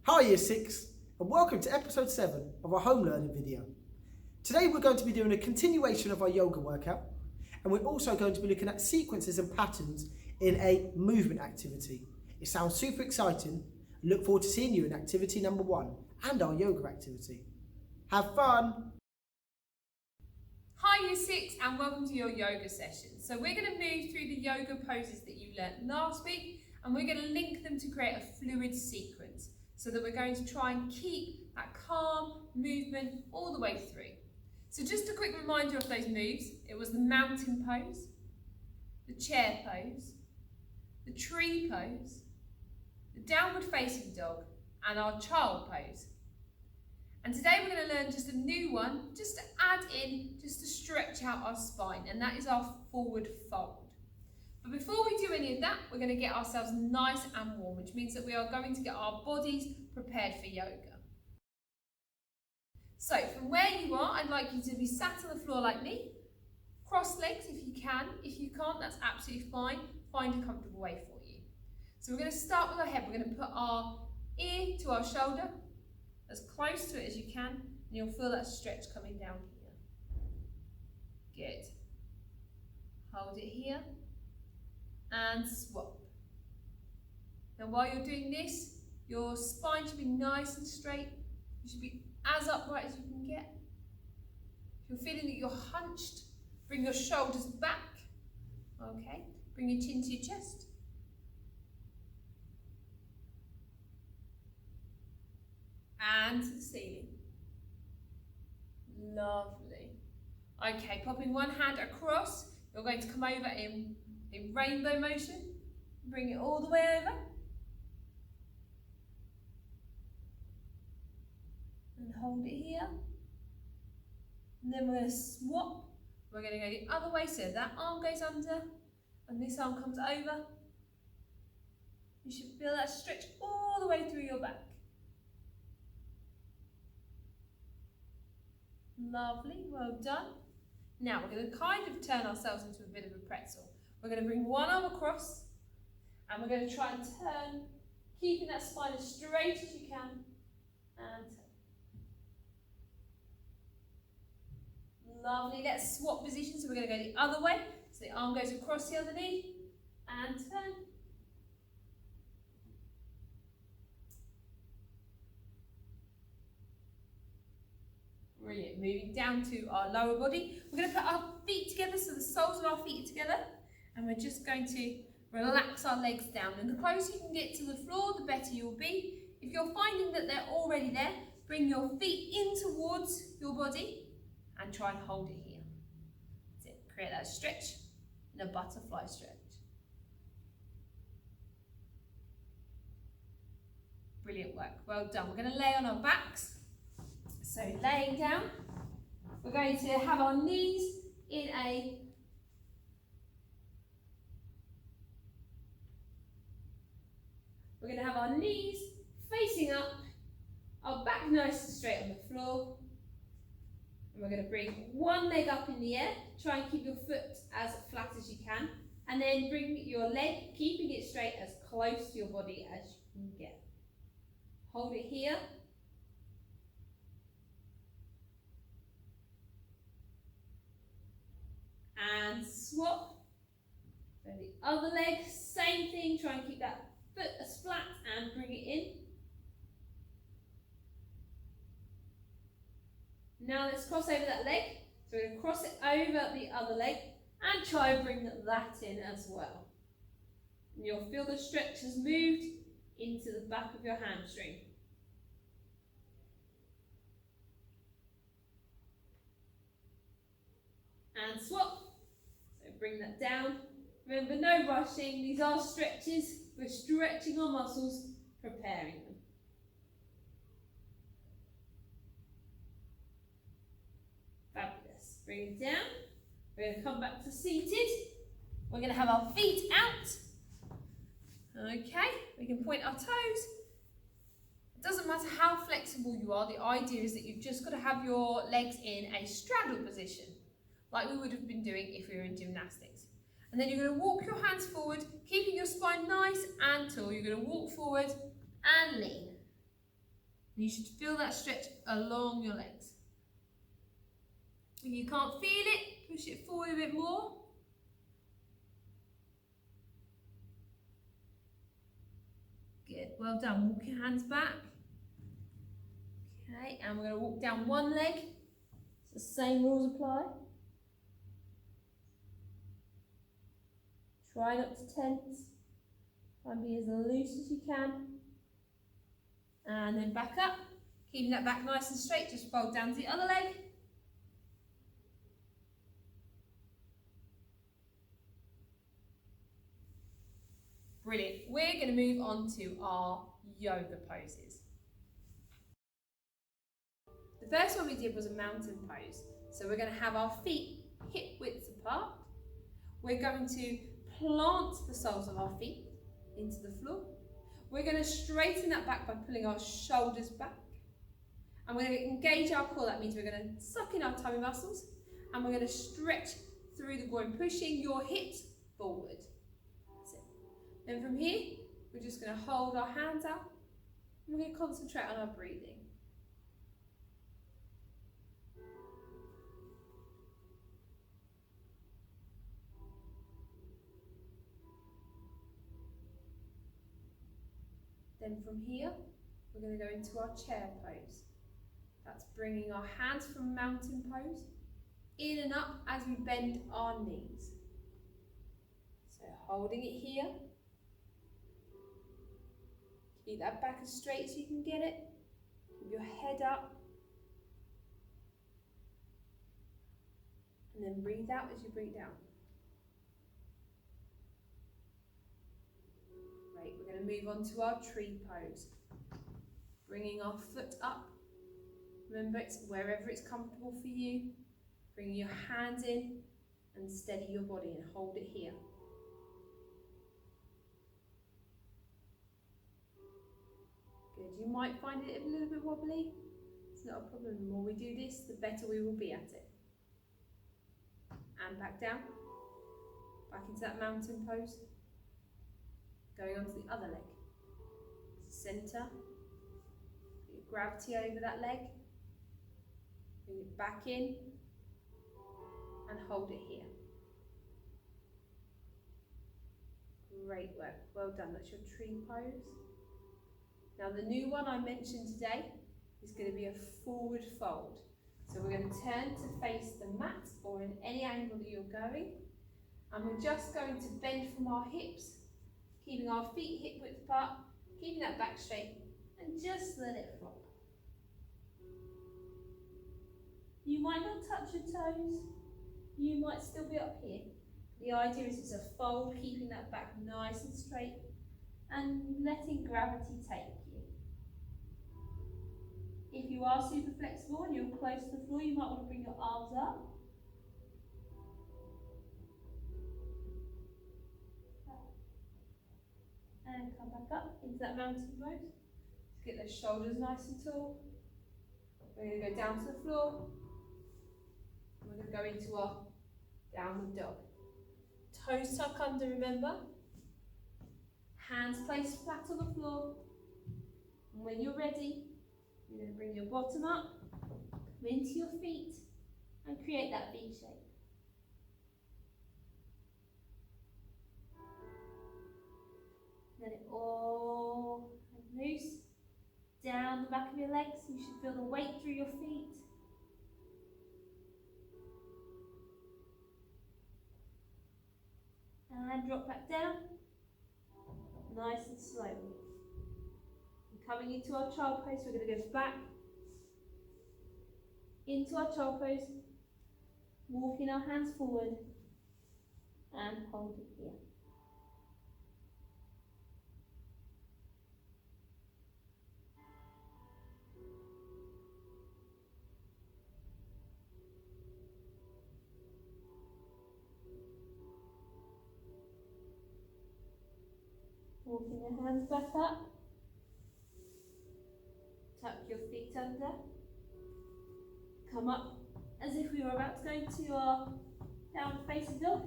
Hi Year 6 and welcome to episode 7 of our home learning video. Today we're going to be doing a continuation of our yoga workout, and we're also going to be looking at sequences and patterns in a movement activity. It sounds super exciting. I look forward to seeing you in activity number 1 and our yoga activity. Have fun! Hi Year 6 and welcome to your yoga session. So we're going to move through the yoga poses that you learnt last week, and we're going to link them to create a fluid sequence so that we're going to try and keep that calm movement all the way through. So just a quick reminder of those moves. It was the mountain pose, the chair pose, the tree pose, the downward facing dog, and our child pose. And today we're going to learn just a new one, just to add in, just to stretch out our spine, and that is our forward fold. But before we do any of that, we're going to get ourselves nice and warm, which means that we are going to get our bodies prepared for yoga. So from where you are, I'd like you to be sat on the floor like me, cross legs if you can. If you can't, that's absolutely fine. Find a comfortable way for you. So we're going to start with our head. We're going to put our ear to our shoulder, as close to it as you can, and you'll feel that stretch coming down here. Good. Hold it here and swap. Now while you're doing this, your spine should be nice and straight. You should be as upright as you can get. If you're feeling that you're hunched, bring your shoulders back. Okay, bring your chin to your chest. And to the ceiling. Lovely. Okay, popping one hand across, you're going to come over in rainbow motion. Bring it all the way over. And hold it here. And then we're going to swap. We're going to go the other way, so that arm goes under and this arm comes over. You should feel that stretch all the way through your back. Lovely, well done. Now we're going to kind of turn ourselves into a bit of a pretzel. We're going to bring one arm across and we're going to try and turn, keeping that spine as straight as you can, and turn. Lovely, let's swap positions. So we're going to go the other way. So the arm goes across the other knee and turn. Brilliant. Moving down to our lower body. We're going to put our feet together, so the soles of our feet are together, and we're just going to relax our legs down. And the closer you can get to the floor, the better you'll be. If you're finding that they're already there, bring your feet in towards your body and try and hold it here. That's it. Create that stretch and a butterfly stretch. Brilliant work. Well done. We're going to lay on our backs. So laying down, we're going to have our knees in a facing up, our back nice and straight on the floor. And we're going to bring one leg up in the air, try and keep your foot as flat as you can, and then bring your leg, keeping it straight, as close to your body as you can get. Hold it here. And swap. So the other leg, same thing, try and keep that foot as flat and bring it in. Now let's cross over that leg. So we're going to cross it over the other leg and try and bring that in as well. And you'll feel the stretch has moved into the back of your hamstring. And swap. So bring that down. Remember, no rushing. These are stretches. We're stretching our muscles, preparing them. Fabulous. Bring it down. We're going to come back to seated. We're going to have our feet out. Okay, we can point our toes. It doesn't matter how flexible you are. The idea is that you've just got to have your legs in a straddle position, like we would have been doing if we were in gymnastics. And then you're going to walk your hands forward, keeping your spine nice and tall. You're going to walk forward and lean. And you should feel that stretch along your legs. When you can't feel it, push it forward a bit more. Good, well done. Walk your hands back. Okay, and we're going to walk down one leg. So the same rules apply. Try not to tense. Try and be as loose as you can. And then back up. Keeping that back nice and straight, just fold down to the other leg. Brilliant. We're going to move on to our yoga poses. The first one we did was a mountain pose. So we're going to have our feet hip width apart. We're going to plant the soles of our feet into the floor. We're going to straighten that back by pulling our shoulders back. And we're going to engage our core. That means we're going to suck in our tummy muscles. And we're going to stretch through the groin, pushing your hips forward. That's it. Then from here, we're just going to hold our hands out. And we're going to concentrate on our breathing. Then from here, we're going to go into our chair pose. That's bringing our hands from mountain pose in and up as we bend our knees. So holding it here. Keep that back as straight as you can get it. Keep your head up. And then breathe out as you breathe down. Great, we're going to move on to our tree pose. Bringing our foot up. Remember, it's wherever it's comfortable for you. Bring your hands in and steady your body and hold it here. Good, you might find it a little bit wobbly. It's not a problem. The more we do this, the better we will be at it. And back down. Back into that mountain pose. Going on to the other leg. Centre. Put your gravity over that leg. Bring it back in. And hold it here. Great work. Well done. That's your tree pose. Now the new one I mentioned today is going to be a forward fold. So we're going to turn to face the mat or in any angle that you're going. And we're just going to bend from our hips, keeping our feet hip width apart, keeping that back straight, and just let it flop. You might not touch your toes, you might still be up here. The idea is it's a fold, keeping that back nice and straight, and letting gravity take you. If you are super flexible and you're close to the floor, you might want to bring your arms up. And come back up into that mountain pose. Just get those shoulders nice and tall. We're going to go down to the floor. And we're going to go into our downward dog. Toes tuck under, remember. Hands placed flat on the floor. And when you're ready, you're going to bring your bottom up, come into your feet, and create that V shape. Let it all loose down the back of your legs. You should feel the weight through your feet. And drop back down, nice and slowly. And coming into our child pose, we're going to go back into our child pose, walking our hands forward, and hold it here. Walking your hands back up, tuck your feet under, come up as if we were about to go into our down facing dog,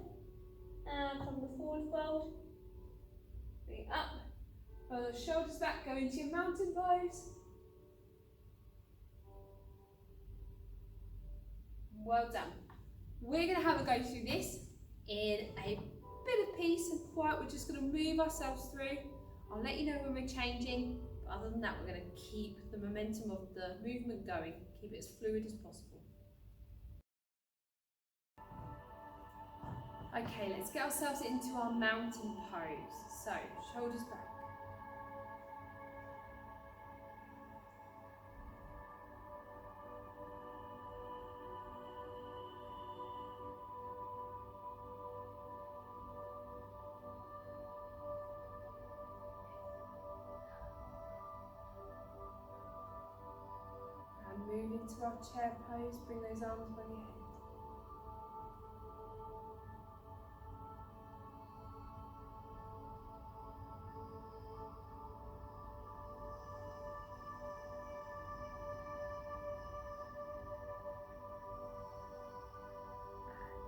and from the forward fold, bring it up, roll the shoulders back, go into your mountain pose, Well done. We're going to have a go through this in a bit of peace and quiet. We're just going to move ourselves through. I'll let you know when we're changing. But other than that, we're going to keep the momentum of the movement going. Keep it as fluid as possible. Okay, let's get ourselves into our mountain pose. So, shoulders back. And move into our chair pose, bring those arms by your head.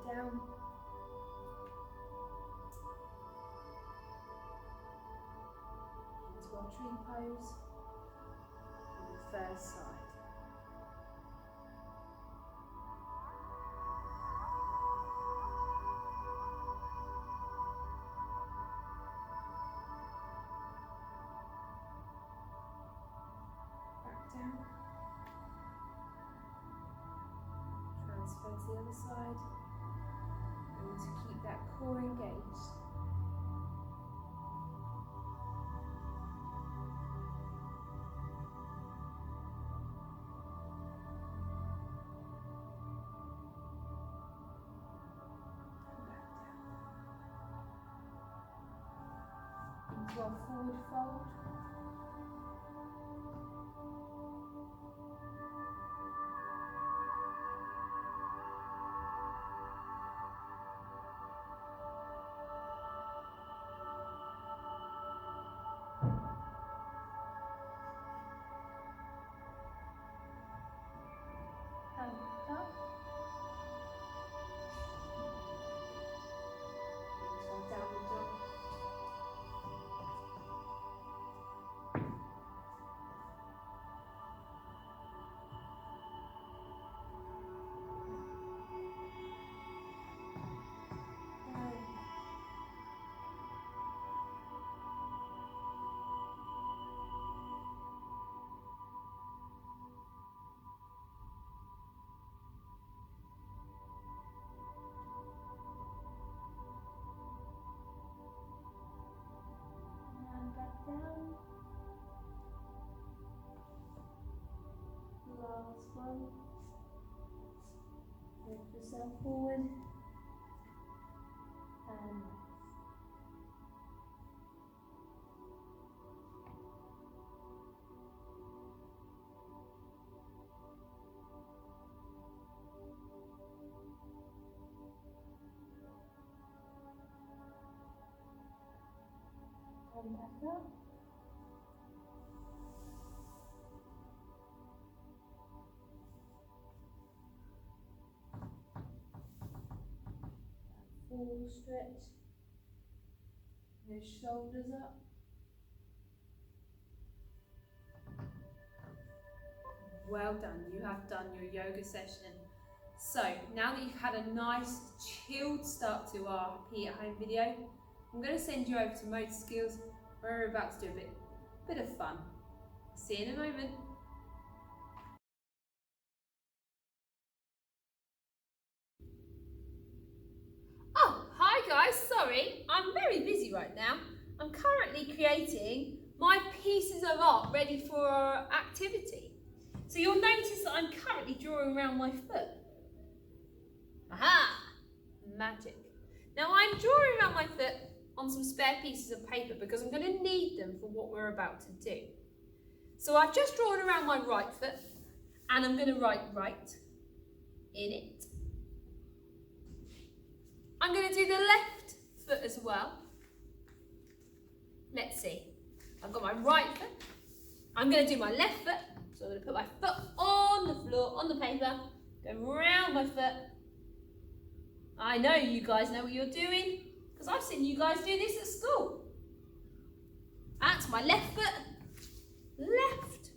Down. Into our tree pose on the first side. Back down. Transfer to the other side. To keep that core engaged. And back down. Into our forward fold. Down. Last one. Lift yourself forward. And back up. Full stretch. Your shoulders up. Well done, you have done your yoga session. So now that you've had a nice chilled start to our P at Home video, I'm going to send you over to Motor Skills where we're about to do a bit of fun. See you in a moment. Oh, hi guys, sorry, I'm very busy right now. I'm currently creating my pieces of art ready for our activity. So you'll notice that I'm currently drawing around my foot. Aha! Magic. Now I'm drawing around my foot on some spare pieces of paper because I'm going to need them for what we're about to do. So I've just drawn around my right foot and I'm going to write right in it. I'm going to do the left foot as well. Let's see. I've got my right foot. I'm going to do my left foot. So I'm going to put my foot on the floor, on the paper, go round my foot. I know you guys know what you're doing because I've seen you guys do this at school. That's my left foot. Left.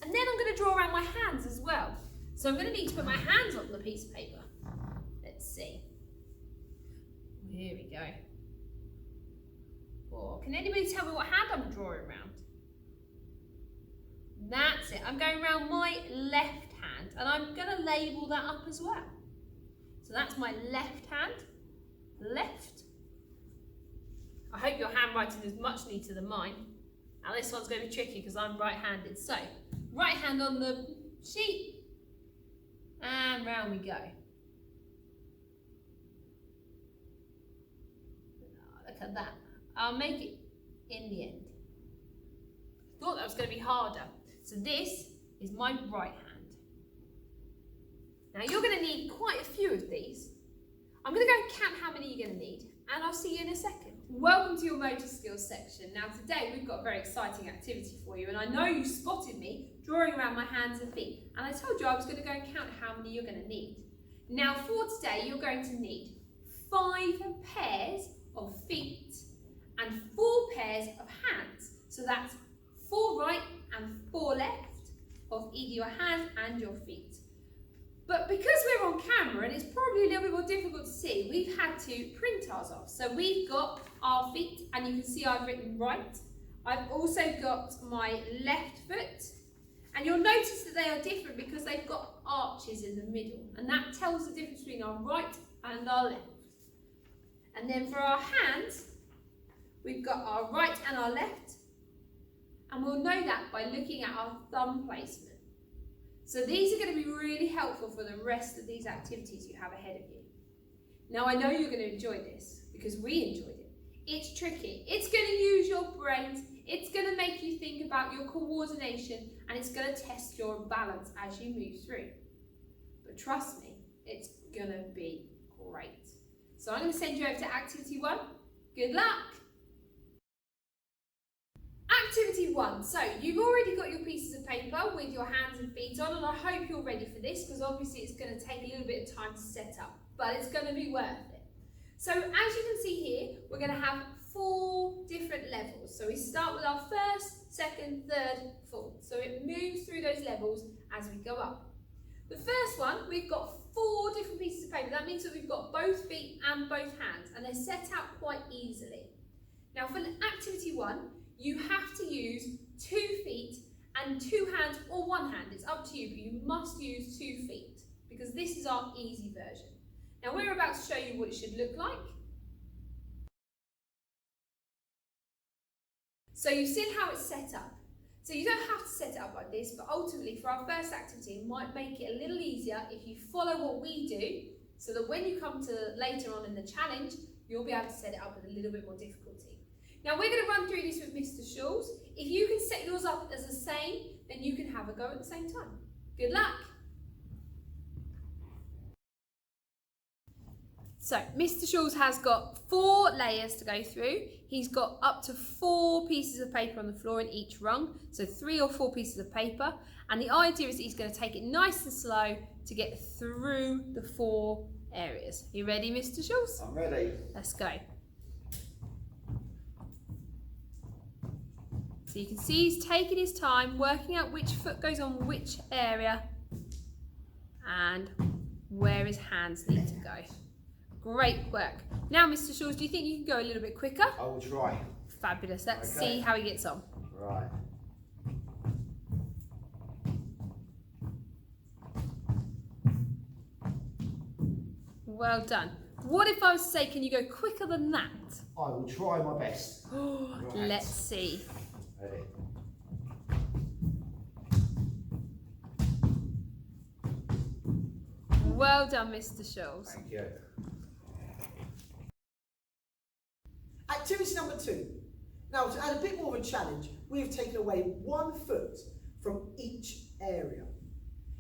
And then I'm going to draw around my hand. So I'm going to need to put my hands on the piece of paper. Let's see. Here we go. Oh, can anybody tell me what hand I'm drawing around? That's it. I'm going around my left hand, and I'm going to label that up as well. So that's my left hand. Left. I hope your handwriting is much neater than mine. Now this one's going to be tricky because I'm right-handed. So, right hand on the sheet, and round we go. Oh, look at that. I'll make it in the end. Thought that was going to be harder. So this is my right hand. Now you're going to need quite a few of these. I'm going to go and count how many you're going to need, and I'll see you in a second. Welcome to your motor skills section. Now today we've got a very exciting activity for you, and I know you spotted me drawing around my hands and feet, and I told you I was going to go and count how many you're going to need. Now for today you're going to need 5 pairs of feet and 4 pairs of hands. So that's 4 right and 4 left of either your hands and your feet. But because we're on camera and it's probably a little bit more difficult to see, we've had to print ours off. So we've got our feet, and you can see I've written right. I've also got my left foot, and you'll notice that they are different because they've got arches in the middle, and that tells the difference between our right and our left. And then for our hands, we've got our right and our left, and we'll know that by looking at our thumb placement. So these are going to be really helpful for the rest of these activities you have ahead of you. Now I know you're going to enjoy this because we enjoyed it. It's tricky. It's going to use your brains. It's going to make you think about your coordination, and it's going to test your balance as you move through. But trust me, it's going to be great. So I'm going to send you over to activity 1. Good luck. Activity 1. So you've already got your pieces of paper with your hands and feet on, and I hope you're ready for this because obviously it's going to take a little bit of time to set up, but it's going to be worth it. So as you can see here, we're going to have 4 different levels. So we start with our first, second, third, fourth. So it moves through those levels as we go up. The first one, we've got 4 different pieces of paper. That means that we've got both feet and both hands, and they're set out quite easily. Now for activity 1, you have to use 2 feet and 2 hands, or 1 hand. It's up to you, but you must use 2 feet because this is our easy version. Now we're about to show you what it should look like. So you've seen how it's set up. So you don't have to set it up like this, but ultimately for our first activity, it might make it a little easier if you follow what we do, so that when you come to later on in the challenge, you'll be able to set it up with a little bit more difficulty. Now we're going to run through this with Mr. Schulz. If you can set yours up as the same, then you can have a go at the same time. Good luck! So Mr. Schulz has got 4 layers to go through. He's got up to 4 pieces of paper on the floor in each rung, so 3 or 4 pieces of paper. And the idea is that he's going to take it nice and slow to get through the 4 areas. You ready, Mr. Schulz? I'm ready. Let's go. So you can see he's taking his time, working out which foot goes on which area and where his hands need to go. Great work. Now, Mr. Schulz, do you think you can go a little bit quicker? I will try. Fabulous. Let's Okay. see how he gets on. Right. Well done. What if I was to say, can you go quicker than that? I will try my best. Right. Let's see. Ready. Well done, Mr. Schulz. Thank you. Activity number 2. Now, to add a bit more of a challenge, we have taken away 1 foot from each area.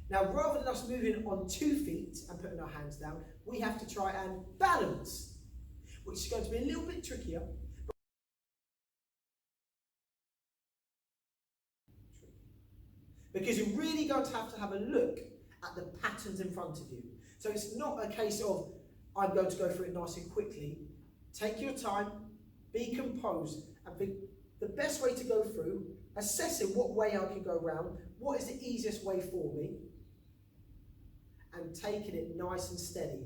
Now, rather than us moving on 2 feet and putting our hands down, we have to try and balance, which is going to be a little bit trickier. Because you're really going to have a look at the patterns in front of you. So it's not a case of, I'm going to go through it nice and quickly. Take your time, be composed, and be the best way to go through, assessing what way I can go around, what is the easiest way for me, and taking it nice and steady.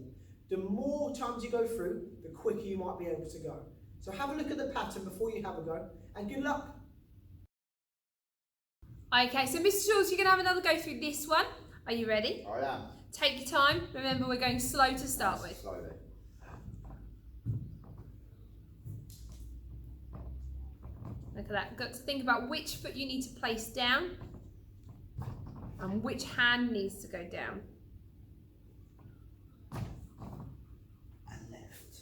The more times you go through, the quicker you might be able to go. So have a look at the pattern before you have a go, and good luck. Okay, so Mr. Schulz, you're going to have another go through this one. Are you ready? I am. Take your time. Remember, we're going slow to start with. Slowly. Look at that. Got to think about which foot you need to place down and which hand needs to go down. And left.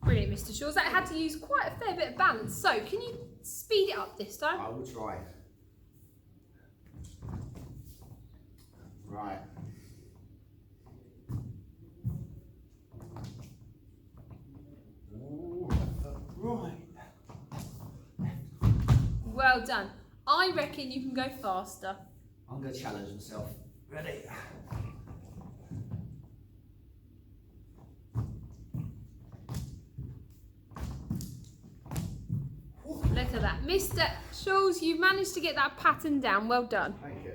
Brilliant, Mr. Schulz. That had to use quite a fair bit of balance. So, can you speed it up this time? I will try. Right. Ooh, right. Well done. I reckon you can go faster. I'm going to challenge myself. Ready? Look at that. Mr. Schulz, you managed to get that pattern down. Well done. Thank you.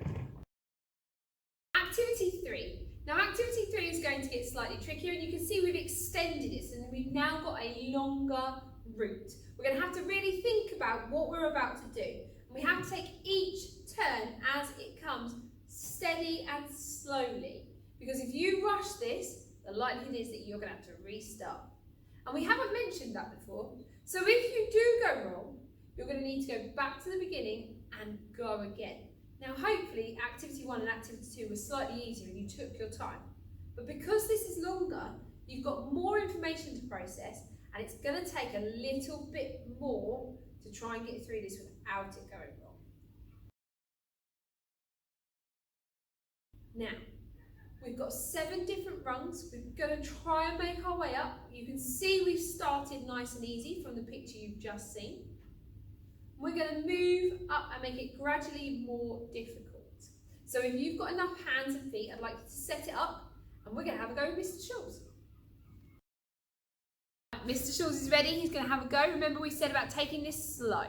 Activity 3. Now activity 3 is going to get slightly trickier, and you can see we've extended it, so we've now got a longer route. We're going to have to really think about what we're about to do. And we have to take each turn as it comes, steady and slowly. Because if you rush this, the likelihood is that you're going to have to restart. And we haven't mentioned that before. So if you do go wrong, you're going to need to go back to the beginning and go again. Now hopefully activity 1 and activity 2 were slightly easier and you took your time. But because this is longer, you've got more information to process, and it's going to take a little bit more to try and get through this without it going wrong. Now, we've got 7 different rungs. We're going to try and make our way up. You can see we've started nice and easy from the picture you've just seen. We're going to move up and make it gradually more difficult. So if you've got enough hands and feet, I'd like you to set it up, and we're going to have a go with Mr. Schulz. Mr. Schulz is ready. He's going to have a go. Remember we said about taking this slow.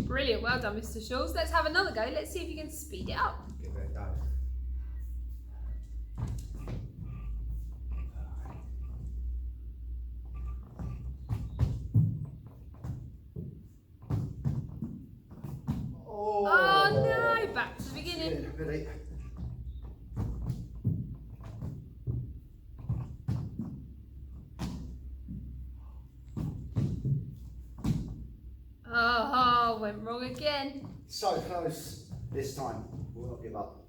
Brilliant, well done, Mr. Schulz. Let's have another go. Let's see if you can speed it up. Give it a go. Oh no, back to the beginning. Ready? Oh, went wrong again. So close this time. We'll not give up.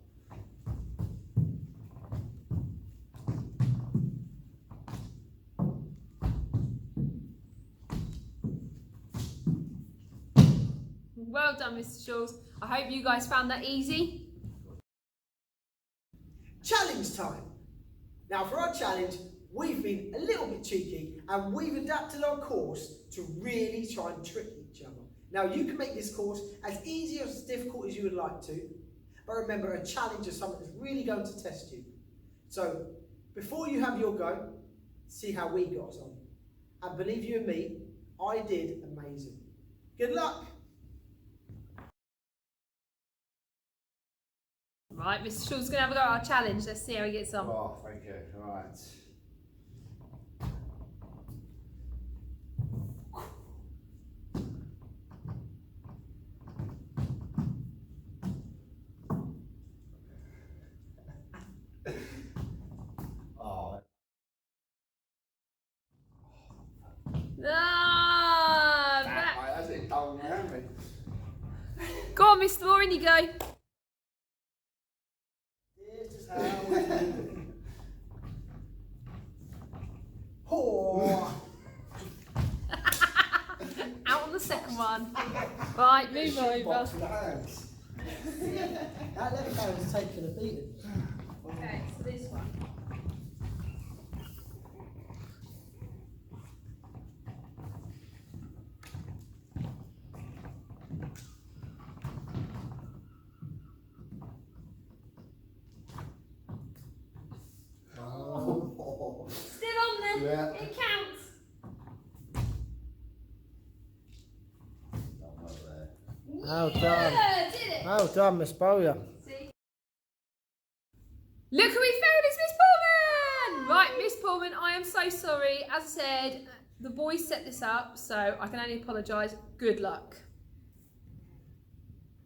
Well done, Mr. Schulz. I hope you guys found that easy. Challenge time. Now for our challenge, we've been a little bit cheeky and we've adapted our course to really try and trick each other. Now you can make this course as easy or as difficult as you would like to, but remember, a challenge is something that's really going to test you. So before you have your go, see how we got on. And believe you me, I did amazing. Good luck. Right, Mr. Schulz is going to have a go at our challenge. Let's see how he gets on. Oh, thank you. Right. Oh. Ah, That has it done around me. Go on, Mr. Moore, in you go. This is how we do it. Oh. Out on the second one. Right, move over. Box with the hands. That left hand's taking a beating. Okay, so this one. it. It counts. Well done. Yeah, did it. Well done, Miss Bowyer. See? Look who we found, it's Miss Pullman! Right, Miss Pullman, I am so sorry. As I said, the boys set this up, so I can only apologise. Good luck.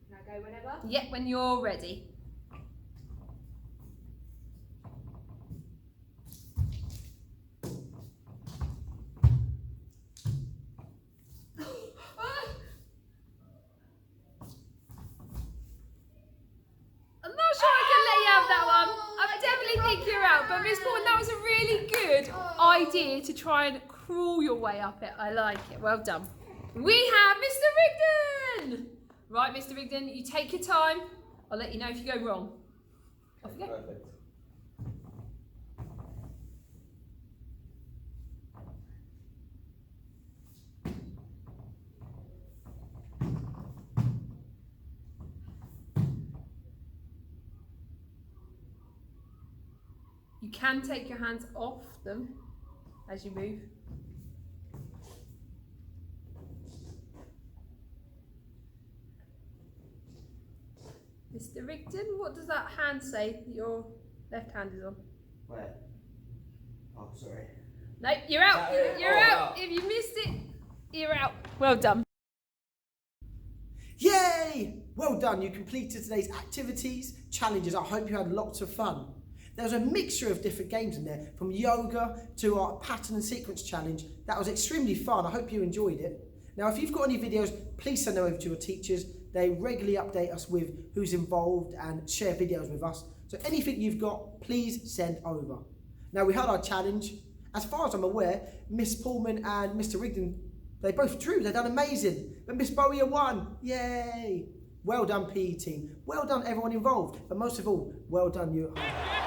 Can I go whenever? Yeah, when you're ready. I'm not sure I can let you have that one. I definitely think you're out. But Miss Pullman, that was a really good idea to try and crawl your way up it. I like it. Well done. We have Mr. Rigdon. Right, Mr. Rigdon, you take your time. I'll let you know if you go wrong. Off you go. Perfect. You can take your hands off them as you move. Mr. Rigdon, what does that hand say that your left hand is on? Where? Oh, sorry. No, you're out. it? You're Oh, out. wow. If you missed it, you're out. Well done. Yay! Well done, you completed today's activities, challenges. I hope you had lots of fun. There was a mixture of different games in there, from yoga to our pattern and sequence challenge. That was extremely fun. I hope you enjoyed it. Now, if you've got any videos, please send them over to your teachers. They regularly update us with who's involved and share videos with us. So anything you've got, please send over. Now, we had our challenge. As far as I'm aware, Miss Pullman and Mr. Rigdon, they both drew. They've done amazing. But Miss Bowyer won. Yay! Well done, PE team. Well done, everyone involved. But most of all, well done, you at home.